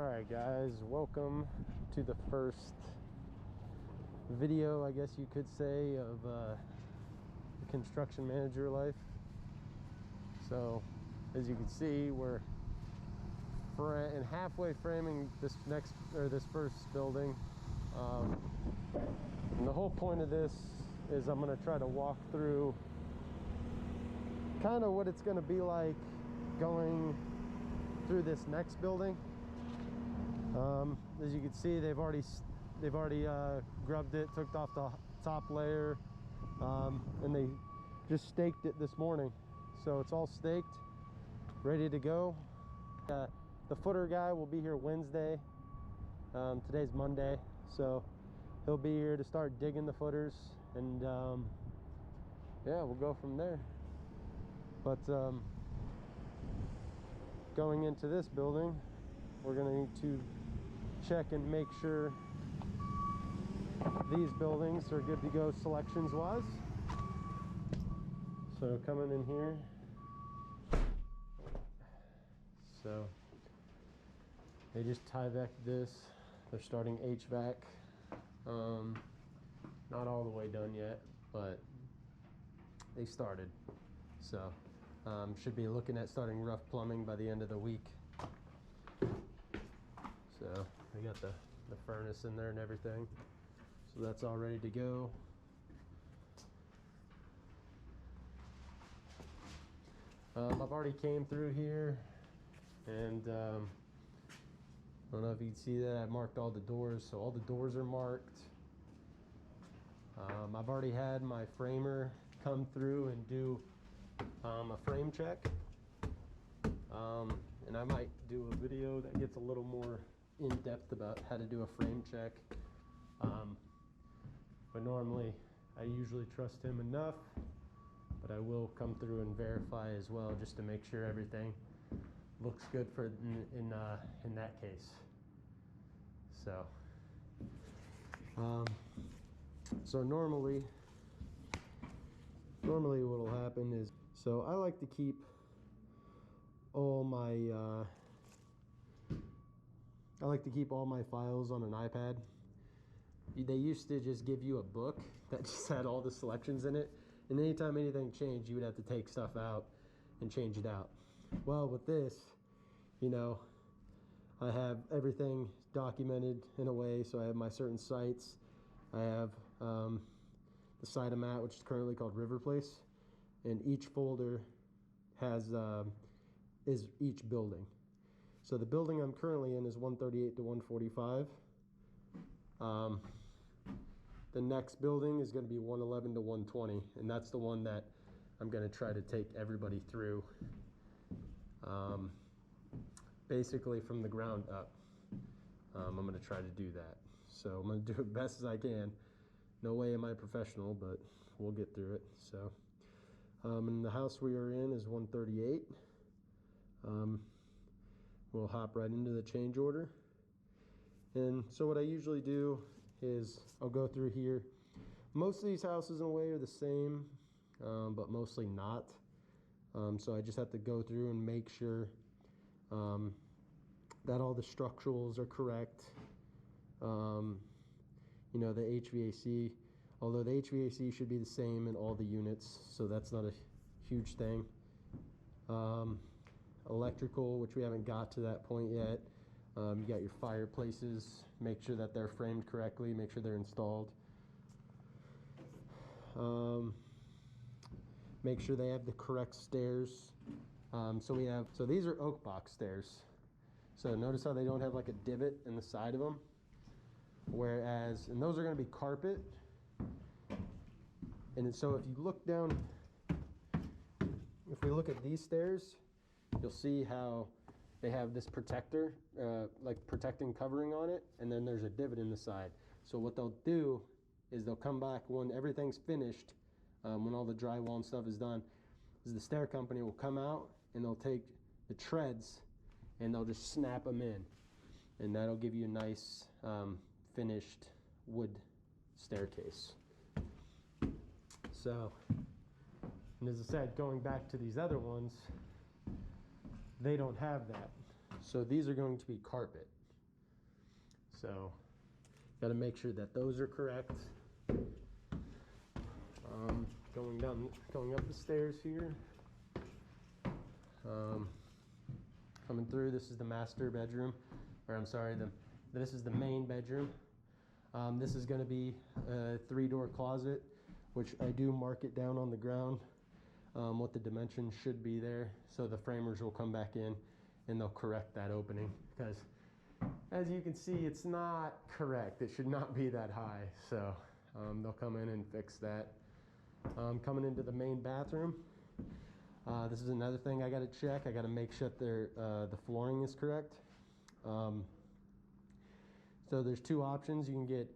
Alright guys, welcome to the first video, I guess you could say, of the construction manager life. So as you can see, we're halfway framing this first building, and the whole point of this is I'm going to try to walk through kind of what it's going to be like going through this next building. As you can see, they've already grubbed it, took off the top layer, and they just staked it this morning, so it's all staked, ready to go. The footer guy will be here Wednesday. Today's Monday, so he'll be here to start digging the footers, and yeah, we'll go from there. But going into this building, we're going to need to check and make sure these buildings are good to go selections wise. So coming in here, so they just Tyvek'd this. They're starting HVAC. Not all the way done yet, but they started. So should be looking at starting rough plumbing by the end of the week. So we got the furnace in there and everything, so that's all ready to go. I've already came through here, and I don't know if you can see that I marked all the doors, so all the doors are marked. I've already had my framer come through and do a frame check, and I might do a video that gets a little more in depth about how to do a frame check, but normally I usually trust him enough, but I will come through and verify as well, just to make sure everything looks good for in that case. So so normally what will happen is, so I like to keep all my files on an iPad. They used to just give you a book that just had all the selections in it, and anytime anything changed, you would have to take stuff out and change it out. Well, with this, you know, I have everything documented in a way. So I have my certain sites. I have the site I'm at, which is currently called River Place, and each folder has is each building. So the building I'm currently in is 138 to 145. The next building is going to be 111 to 120, and that's the one that I'm going to try to take everybody through, basically from the ground up. I'm going to try to do that. So I'm going to do it best as I can. No way am I professional, but we'll get through it. So and the house we are in is 138. We'll hop right into the change order. And so what I usually do is I'll go through here. Most of these houses in a way are the same, but mostly not. So I just have to go through and make sure that all the structurals are correct. You know, the HVAC, although the HVAC should be the same in all the units, so that's not a huge thing. Electrical, which we haven't got to that point yet. You got your fireplaces, make sure that they're framed correctly, make sure they're installed. Make sure they have the correct stairs. So these are oak box stairs. So notice how they don't have like a divot in the side of them. Whereas, and those are going to be carpet. And so if you look down, if we look at these stairs, you'll see how they have this protector, like protecting covering on it, and then there's a divot in the side. So what they'll do is they'll come back when everything's finished, when all the drywall and stuff is done, is the stair company will come out and they'll take the treads and they'll just snap them in, and that'll give you a nice finished wood staircase. So, and as I said, going back to these other ones, they don't have that. So these are going to be carpet. So got to make sure that those are correct. Going up the stairs here. Coming through, this is the master bedroom, or I'm sorry, this is the main bedroom. This is going to be a 3-door closet, which I do mark it down on the ground, what the dimensions should be there, so the framers will come back in and they'll correct that opening, because as you can see, it's not correct. It should not be that high, so they'll come in and fix that. Coming into the main bathroom, this is another thing I got to check. I got to make sure the flooring is correct. So there's 2 options. You can get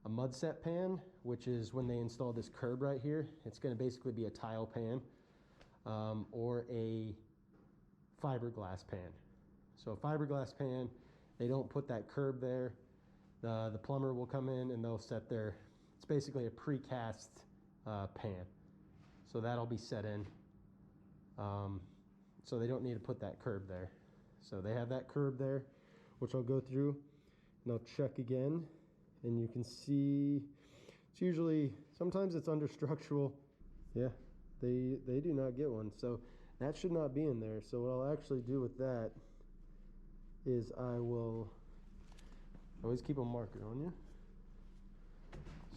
a mud set pan, which is when they install this curb right here. It's going to basically be a tile pan, or a fiberglass pan. So a fiberglass pan, they don't put that curb there. The plumber will come in and they'll set their, it's basically a precast pan. So that'll be set in. So they don't need to put that curb there. So they have that curb there, which I'll go through and I'll check again. And you can see it's usually, sometimes it's under structural. Yeah, they do not get one. So that should not be in there. So what I'll actually do with that is I will always keep a marker on you.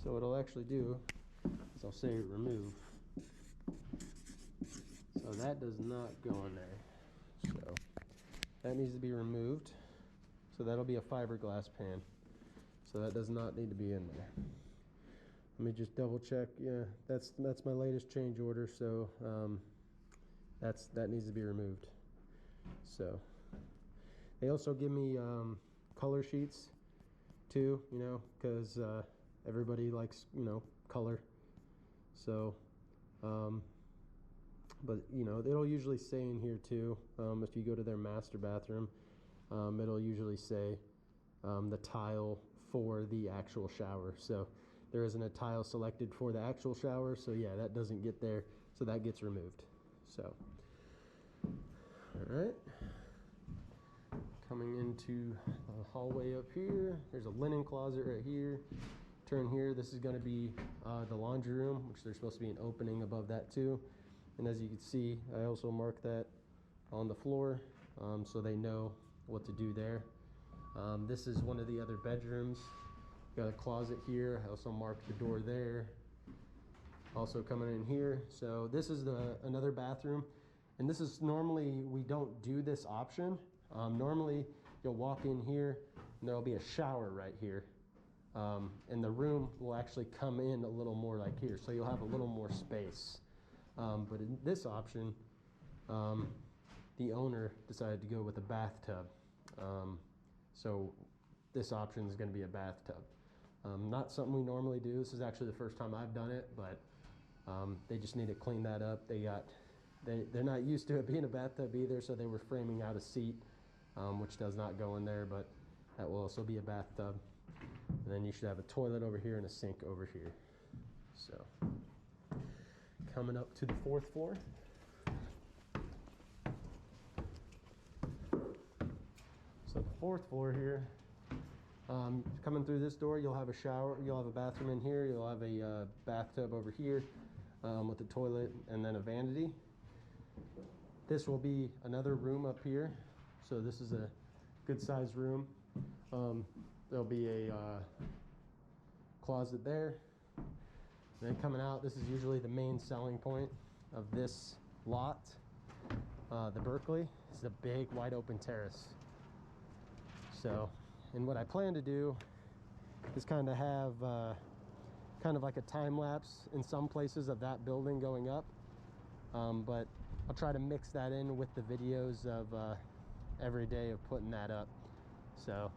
So what I'll actually do is I'll say remove. So that does not go in there. So that needs to be removed. So that'll be a fiberglass pan. So that does not need to be in there. Let me just double check. Yeah, that's my latest change order. So that needs to be removed. So they also give me color sheets too, you know, because everybody likes, you know, color. So but you know, it'll usually say in here too, if you go to their master bathroom, it'll usually say the tile for the actual shower. So there isn't a tile selected for the actual shower, so yeah, that doesn't get there, so that gets removed. So all right, coming into the hallway up here, there's a linen closet right here. Turn here, this is going to be the laundry room, which there's supposed to be an opening above that too. And as you can see, I also mark that on the floor, so they know what to do there. This is one of the other bedrooms. Got a closet here. I also marked the door there. Also coming in here. So this is another bathroom, and this is normally, we don't do this option. Normally you'll walk in here and there'll be a shower right here, and the room will actually come in a little more like here, so you'll have a little more space. But in this option, the owner decided to go with a bathtub. So this option is going to be a bathtub. Not something we normally do. This is actually the first time I've done it, but they just need to clean that up. They're not used to it being a bathtub either, so they were framing out a seat, which does not go in there, but that will also be a bathtub. And then you should have a toilet over here and a sink over here. So coming up to the 4th floor. So the 4th floor here, coming through this door, you'll have a shower, you'll have a bathroom in here, you'll have a bathtub over here with a toilet and then a vanity. This will be another room up here. So this is a good sized room. There'll be a closet there. And then coming out, this is usually the main selling point of this lot. The Berkeley is a big wide open terrace. So, and what I plan to do is kind of have kind of like a time lapse in some places of that building going up. But I'll try to mix that in with the videos of every day of putting that up. So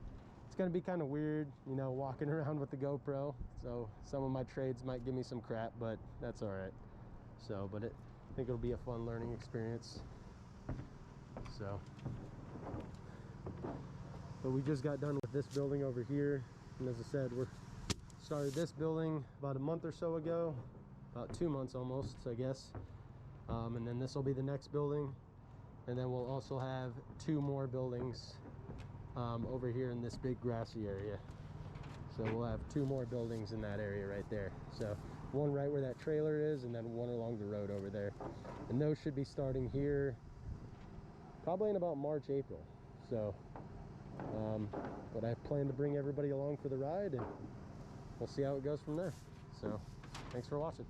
it's going to be kind of weird, you know, walking around with the GoPro. So some of my trades might give me some crap, but that's all right. So, but I think it'll be a fun learning experience. So, but we just got done with this building over here. And as I said, we started this building about a month or so ago, about 2 months almost, I guess. And then this will be the next building. And then we'll also have 2 more buildings over here in this big grassy area. So we'll have 2 more buildings in that area right there. So one right where that trailer is, and then one along the road over there. And those should be starting here probably in about March, April. So, but I plan to bring everybody along for the ride, and we'll see how it goes from there. So thanks for watching.